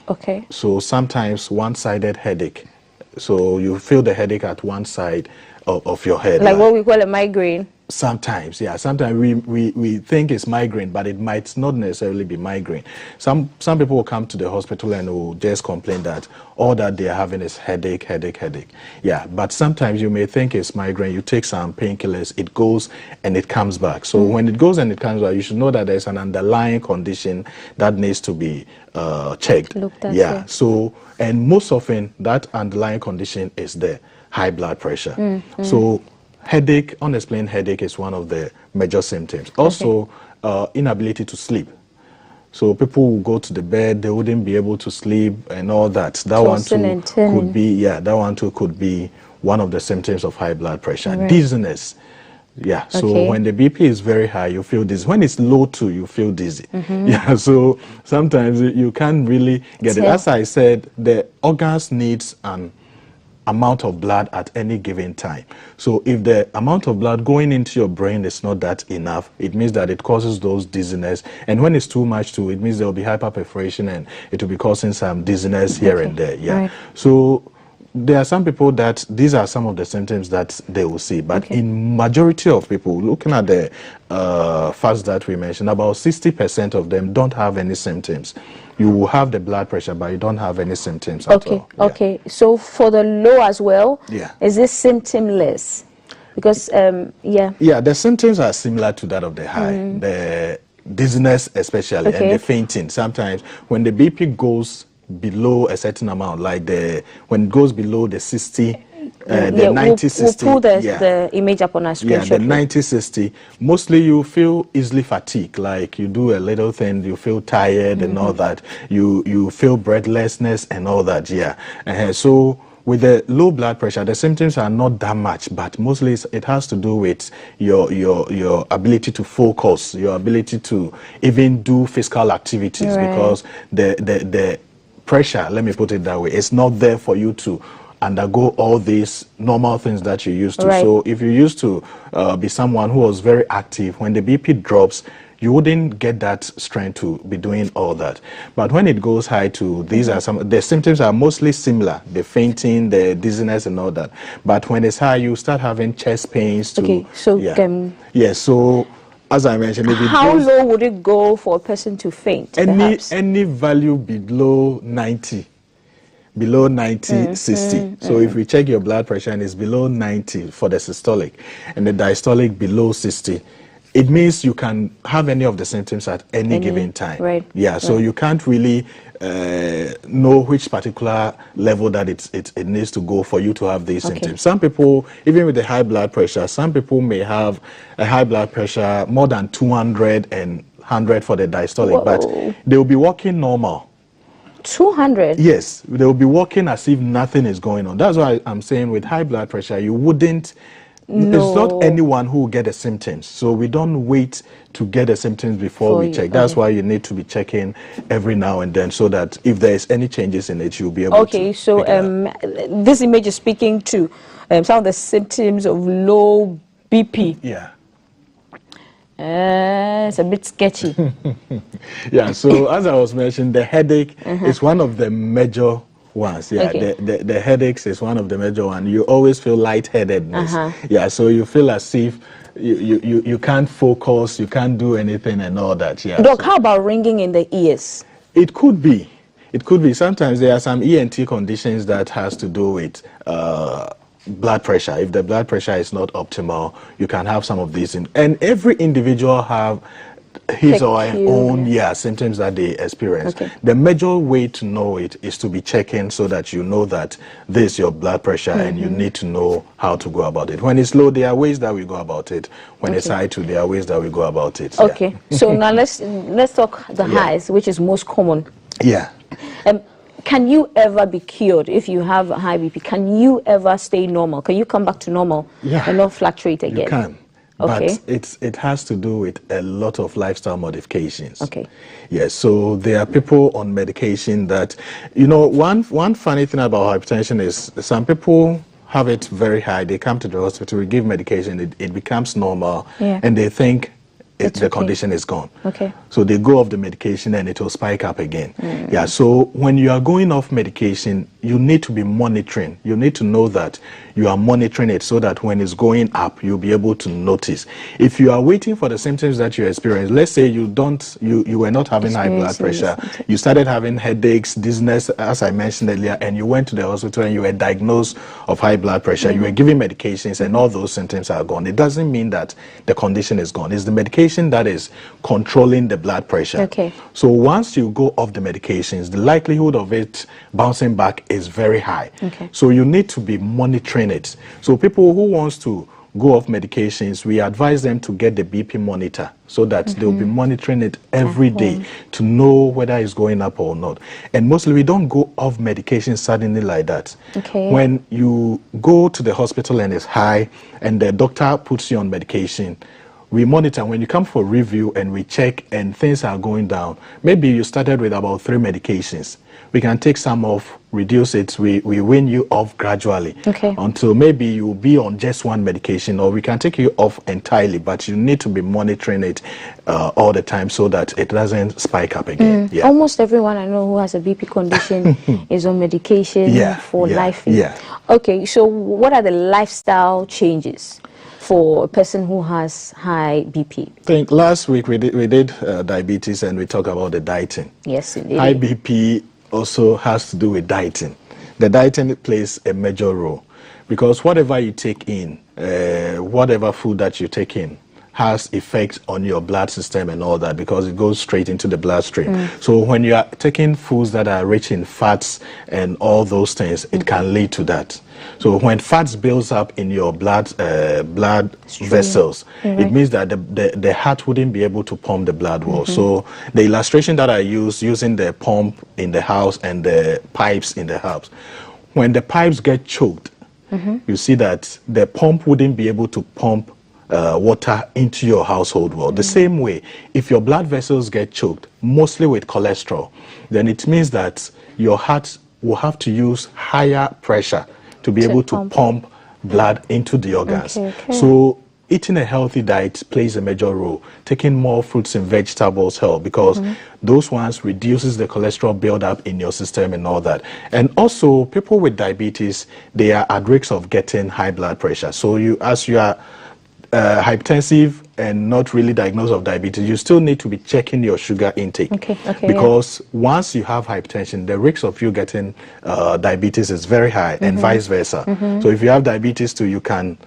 Okay. So sometimes one-sided headache. So you feel the headache at one side of your head. Like what we call a migraine? Sometimes, yeah. Sometimes we think it's migraine, but it might not necessarily be migraine. Some people will come to the hospital and will just complain that all that they are having is headache. Yeah, but sometimes you may think it's migraine. You take some painkillers, it goes and it comes back. So when it goes and it comes back, you should know that there's an underlying condition that needs to be checked. Looked at. Yeah. So, and most often that underlying condition is the high blood pressure. So headache, unexplained headache is one of the major symptoms. Also, inability to sleep. So people will go to the bed, they wouldn't be able to sleep and all that. That one too could be, that one too could be one of the symptoms of high blood pressure. Right. Dizziness. Yeah, so when the BP is very high, you feel dizzy. When it's low too, you feel dizzy. Yeah, so sometimes you can't really get it. As I said, the organs needs an amount of blood at any given time. So if the amount of blood going into your brain is not that enough, it means that it causes those dizziness. And when it's too much too, it means there will be hyperperforation and it will be causing some dizziness here and there. Yeah. Right. So there are some people that these are some of the symptoms that they will see, but in majority of people, looking at the facts that we mentioned, about 60% of them don't have any symptoms. You will have the blood pressure, but you don't have any symptoms at all. Okay. So for the low as well, is this symptomless? Because the symptoms are similar to that of the high. The dizziness especially and the fainting. Sometimes when the BP goes below a certain amount, like when it goes below the 60, the 90/60. We'll pull the image up on our screen. Yeah, the 90/60. Mostly you feel easily fatigued. Like you do a little thing, you feel tired and all that. You feel breathlessness and all that. Yeah. So with the low blood pressure, the symptoms are not that much, but mostly it has to do with your ability to focus, your ability to even do physical activities, because the pressure, let me put it that way, it's not there for you to undergo all these normal things that you used to. Right. So if you used to be someone who was very active, when the BP drops, you wouldn't get that strength to be doing all that. But when it goes high to, these are some, the symptoms are mostly similar, the fainting, the dizziness and all that. But when it's high, you start having chest pains too. Okay, so yeah, so as I mentioned, if it how goes, low would it go for a person to faint? any value below 90, below 90, 60. So if we check your blood pressure and it's below 90 for the systolic and the diastolic below 60, it means you can have any of the symptoms at any given time. Right. Yeah, so you can't really know which particular level that it needs to go for you to have these symptoms. Some people, even with the high blood pressure, some people may have a high blood pressure more than 200 and 100 for the diastolic, but they will be walking normal. 200? Yes, they will be walking as if nothing is going on. That's why I'm saying with high blood pressure, you wouldn't. No. It's not anyone who will get the symptoms. So we don't wait to get the symptoms before we check. That's why you need to be checking every now and then so that if there is any changes in it, you'll be able to. So this image is speaking to some of the symptoms of low BP. Yeah. It's a bit sketchy. Yeah, so as I was mentioning, the headache is one of the major ones. Yeah, the headaches is one of the major ones. You always feel lightheadedness. Yeah, so you feel as if you can't focus, you can't do anything and all that. Yeah. Doc, how about ringing in the ears? It could be. It could be. Sometimes there are some ENT conditions that has to do with blood pressure. If the blood pressure is not optimal, you can have some of these. And every individual have his or her own symptoms that they experience. The major way to know it is to be checking so that you know that this is your blood pressure and you need to know how to go about it. When it's low, there are ways that we go about it. When it's high too, there are ways that we go about it. Okay, so now let's talk the highs, which is most common. Yeah. Can you ever be cured if you have a high BP? Can you ever stay normal? Can you come back to normal and not fluctuate again? You can. But it has to do with a lot of lifestyle modifications. Yes, so there are people on medication that, you know, one funny thing about hypertension is some people have it very high. They come to the hospital, we give medication, it becomes normal, and they think the condition is gone. So they go off the medication and it will spike up again. Yeah, so when you are going off medication, you need to be monitoring. You need to know that you are monitoring it so that when it's going up, you'll be able to notice. If you are waiting for the symptoms that you experience, let's say you were not having high blood pressure, you started having headaches, dizziness, as I mentioned earlier, and you went to the hospital and you were diagnosed of high blood pressure, you were given medications and all those symptoms are gone. It doesn't mean that the condition is gone. It's the medication that is controlling the blood pressure. So once you go off the medications, the likelihood of it bouncing back is very high. So you need to be monitoring it. So people who wants to go off medications, we advise them to get the BP monitor so that they'll be monitoring it every day to know whether it's going up or not. And mostly we don't go off medication suddenly like that. When you go to the hospital and it's high and the doctor puts you on medication, we monitor. When you come for review and we check and things are going down, maybe you started with about 3 medications. We can take some off, reduce it, we wean you off gradually until maybe you'll be on just 1 medication, or we can take you off entirely, but you need to be monitoring it all the time so that it doesn't spike up again. Almost everyone I know who has a BP condition is on medication for life. Okay, so what are the lifestyle changes for a person who has high BP? I think last week we did diabetes and we talked about the dieting. Yes, indeed. High BP also has to do with dieting. The dieting plays a major role because whatever you take in, whatever food that you take in, has effects on your blood system and all that because it goes straight into the bloodstream. So when you are taking foods that are rich in fats and all those things, it can lead to that. So when fats builds up in your blood vessels, it means that the heart wouldn't be able to pump the blood well. So the illustration that I use using the pump in the house and the pipes in the house, when the pipes get choked, you see that the pump wouldn't be able to pump water into your household well. The same way, if your blood vessels get choked, mostly with cholesterol, then it means that your heart will have to use higher pressure to be able to pump blood into the organs. So eating a healthy diet plays a major role. Taking more fruits and vegetables help, because those ones reduces the cholesterol buildup in your system and all that. And also, people with diabetes, they are at risk of getting high blood pressure. So as you are hypertensive and not really diagnosed of diabetes, you still need to be checking your sugar intake. Because once you have hypertension, the risk of you getting diabetes is very high, and vice versa. So if you have diabetes too, you can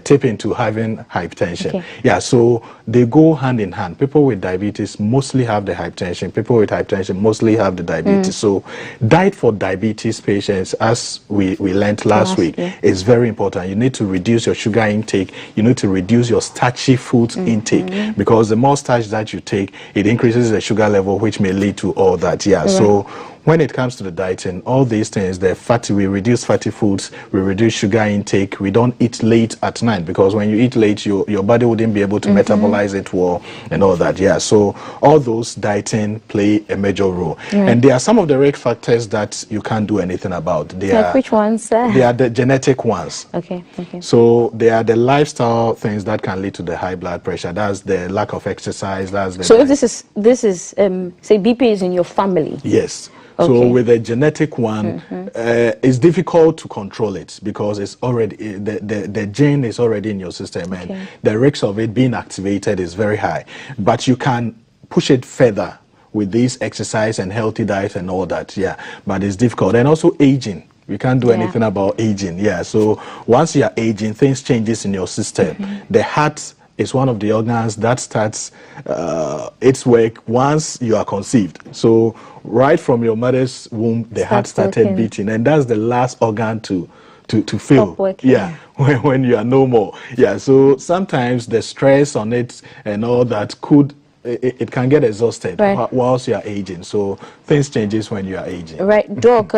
tip into having hypertension. Yeah, so they go hand in hand. People with diabetes mostly have the hypertension. People with hypertension mostly have the diabetes. So diet for diabetes patients, as we learned last week, is very important. You need to reduce your sugar intake. You need to reduce your starchy foods intake, because the more starch that you take, it increases the sugar level, which may lead to all that. Yeah, so when it comes to the dieting, all these things, we reduce fatty foods, we reduce sugar intake, we don't eat late at night, because when you eat late, your body wouldn't be able to metabolize it well and all that. Yeah, so all those dieting play a major role. And there are some of the risk factors that you can't do anything about. Which ones? They are the genetic ones. So they are the lifestyle things that can lead to the high blood pressure. That's the lack of exercise. That's the so if this is say BP is in your family. Yes. So with a genetic one, it's difficult to control it, because it's already the gene is already in your system, and the risk of it being activated is very high. But you can push it further with this exercise and healthy diet and all that. Yeah, but it's difficult. And also aging. We can't do anything about aging. Yeah, so once you are aging, things changes in your system. The heart is one of the organs that starts its work once you are conceived. So right from your mother's womb, the heart started beating, and that's the last organ to feel. Yeah, when you are no more. Yeah, so sometimes the stress on it and all that it can get exhausted whilst you are aging. So things changes when you are aging. Right, Doc.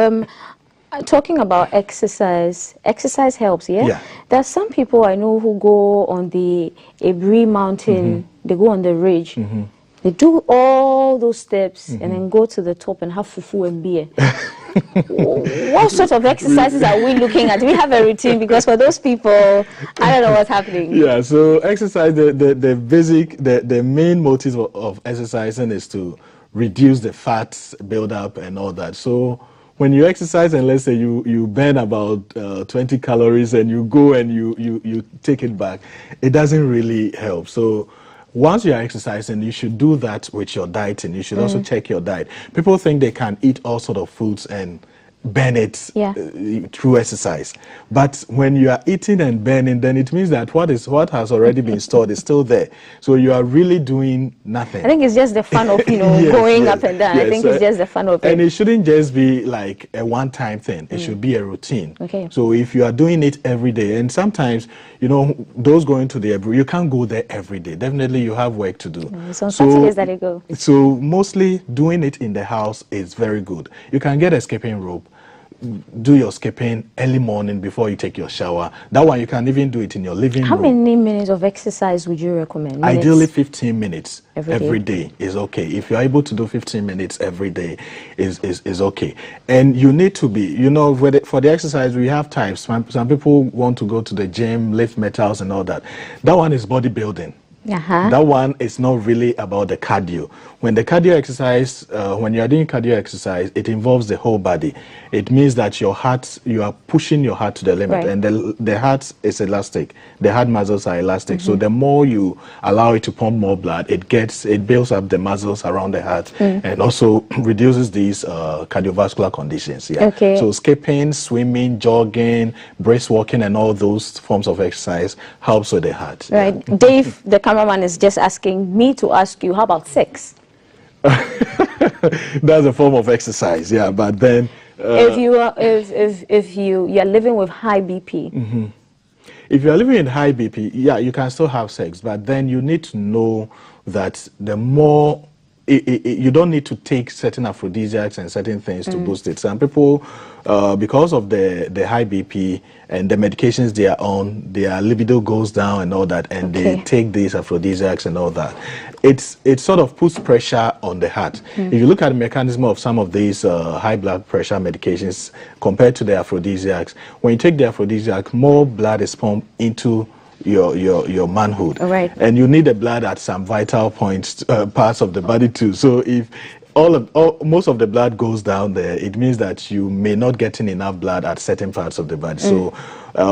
Talking about exercise helps, yeah? There are some people I know who go on the Ebri mountain, they go on the ridge, they do all those steps and then go to the top and have fufu and beer. What sort of exercises are we looking at? Do we have a routine? Because for those people, I don't know what's happening. Yeah, so exercise, the main motive of exercising is to reduce the fat buildup and all that. So when you exercise, and let's say you burn about 20 calories and you go and you take it back, it doesn't really help. So once you are exercising, you should do that with your diet, and you should also check your diet. People think they can eat all sort of foods and burn it through exercise. But when you are eating and burning, then it means that what has already been stored is still there. So you are really doing nothing. I think it's just the fun of, going up and down. I think it's just the fun of it. And it shouldn't just be like a one-time thing. It should be a routine. So if you are doing it every day, and sometimes, those going to the Ebru, you can't go there every day. Definitely you have work to do. It's on Saturdays that you go. So mostly doing it in the house is very good. You can get a skipping rope. Do your skipping early morning before you take your shower. That one you can even do it in your living room. How many minutes of exercise would you recommend? Ideally 15 minutes every day is okay. If you're able to do 15 minutes every day is okay. And you need to be, for the exercise we have types. Some people want to go to the gym, lift metals and all that. That one is bodybuilding. That one is not really about the cardio. When the cardio exercise, when you are doing cardio exercise, it involves the whole body. It means that you are pushing your heart to the limit, and the heart is elastic. The heart muscles are elastic. So the more you allow it to pump more blood, it builds up the muscles around the heart, and also reduces these cardiovascular conditions. So skipping, swimming, jogging, brisk walking, and all those forms of exercise helps with the heart. Dave, the cameraman, is just asking me to ask you, how about sex? That's a form of exercise, but then if you are living with high BP, if you are living in high BP, you can still have sex, but then you need to know that the more you don't need to take certain aphrodisiacs and certain things to boost it. Some people, because of the high BP and the medications they are on, their libido goes down and all that, and they take these aphrodisiacs and all that. It sort of puts pressure on the heart. If you look at the mechanism of some of these high blood pressure medications compared to the aphrodisiacs, when you take the aphrodisiac, more blood is pumped into your manhood, and you need the blood at some vital points, parts of the body too. So if most of the blood goes down there, it means that you may not get in enough blood at certain parts of the body. So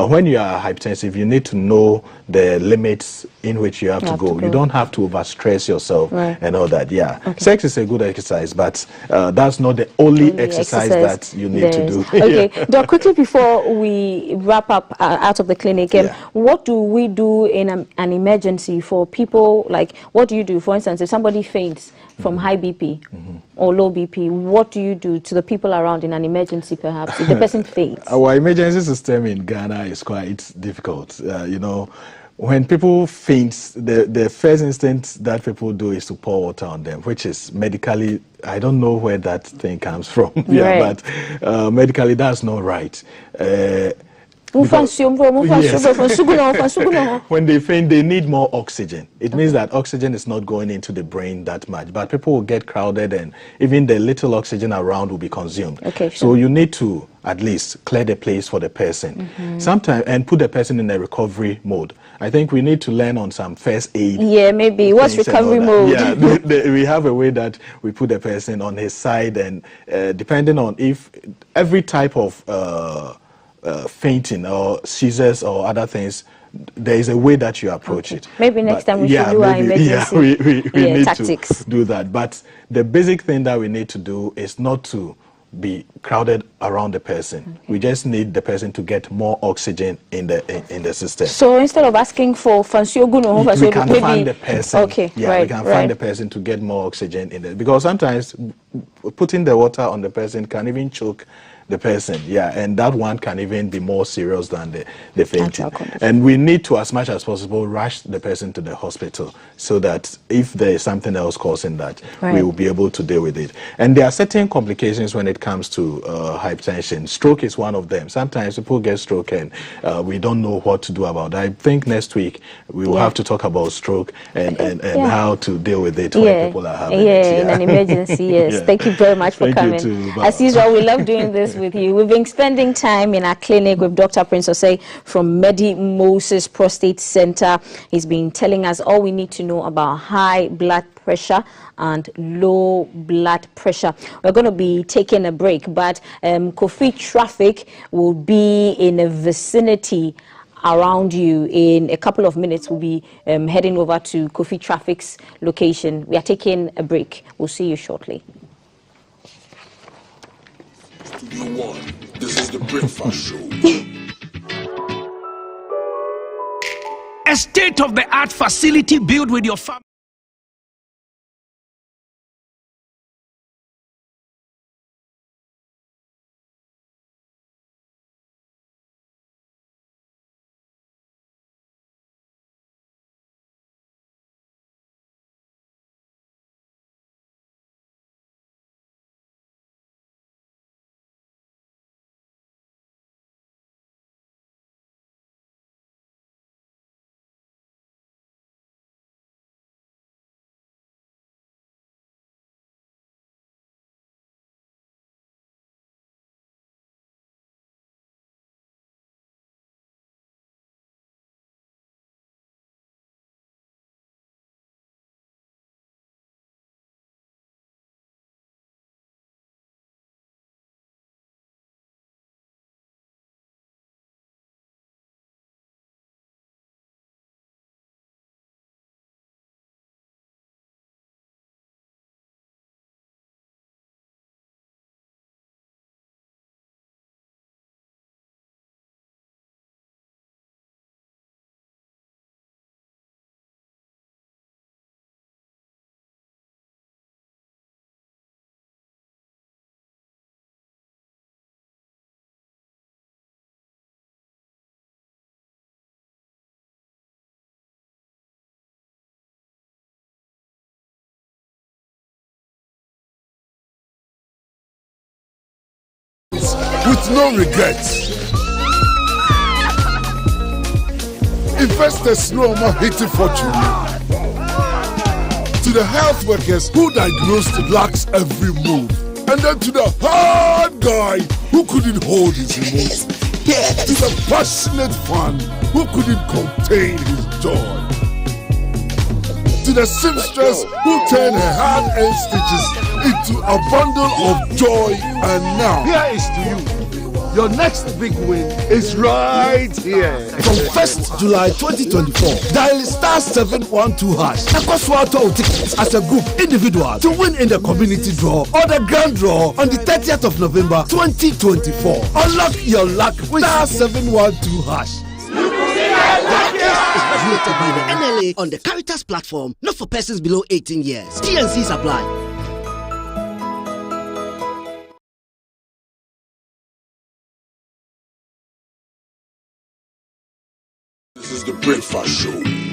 when you are hypertensive, you need to know the limits in which you have to go. You don't have to overstress yourself and all that. Sex is a good exercise, but that's not the only exercise that you need to do. Okay, Doc, quickly before we wrap up out of the clinic, what do we do in an emergency for people? Like, what do you do? For instance, if somebody faints from high BP or low BP, what do you do to the people around in an emergency, perhaps, if the person faints? Our emergency system in Ghana is quite difficult. You know, when people faint, the first instinct that people do is to pour water on them, which is medically, I don't know where that thing comes from. But medically, that's not right. When they faint, they need more oxygen. It means that oxygen is not going into the brain that much, but people will get crowded and even the little oxygen around will be consumed. So you need to at least clear the place for the person sometimes and put the person in a recovery mode. I think we need to learn on some first aid. Maybe. What's recovery mode? We have a way that we put the person on his side, and depending on if every type of fainting or seizures or other things, there is a way that you approach it. Maybe next time we should do our emergency we need tactics. to do that. But the basic thing that we need to do is not to be crowded around the person. We just need the person to get more oxygen in the system. So instead of asking for fansioguno, we can find the person. We can find the person to get more oxygen in it, because sometimes putting the water on the person can even choke the person, and that one can even be more serious than the fainting. And we need to, as much as possible, rush the person to the hospital so that if there is something else causing that, we will be able to deal with it. And there are certain complications when it comes to hypertension. Stroke is one of them. Sometimes people get stroke and we don't know what to do about it. I think next week we will have to talk about stroke and how to deal with it when people are having it. In an emergency, Thank you very much for coming. You too, as usual, we love doing this with you. We've been spending time in our clinic with Dr. Prince Osei from Medi Moses Prostate Center. He's been telling us all we need to know about high blood pressure and low blood pressure. We're going to be taking a break, but Kofi Traffic will be in a vicinity around you. In a couple of minutes, we'll be heading over to Kofi Traffic's location. We are taking a break. We'll see you shortly. Studio One, this is the Breakfast Show. A state-of-the-art facility built with your family. with no regrets. Investors know I'm hitting fortune. To the health workers who diagnosed lax every move. And then to the hard guy who couldn't hold his emotions. To the passionate fan who couldn't contain his joy. To the seamstress who turned her hand-earned stitches into a bundle of joy. And now, here is to you. Your next big win is right here. From 1st July 2024, dial star 712 hash. Equaswato tickets as a group, individual, to win in the community draw or the grand draw on the 30th of November 2024. Unlock your luck with star 712 hash. Rated by the NLA on the Caritas platform, not for persons below 18 years. TNCs apply. This is the Breakfast Show.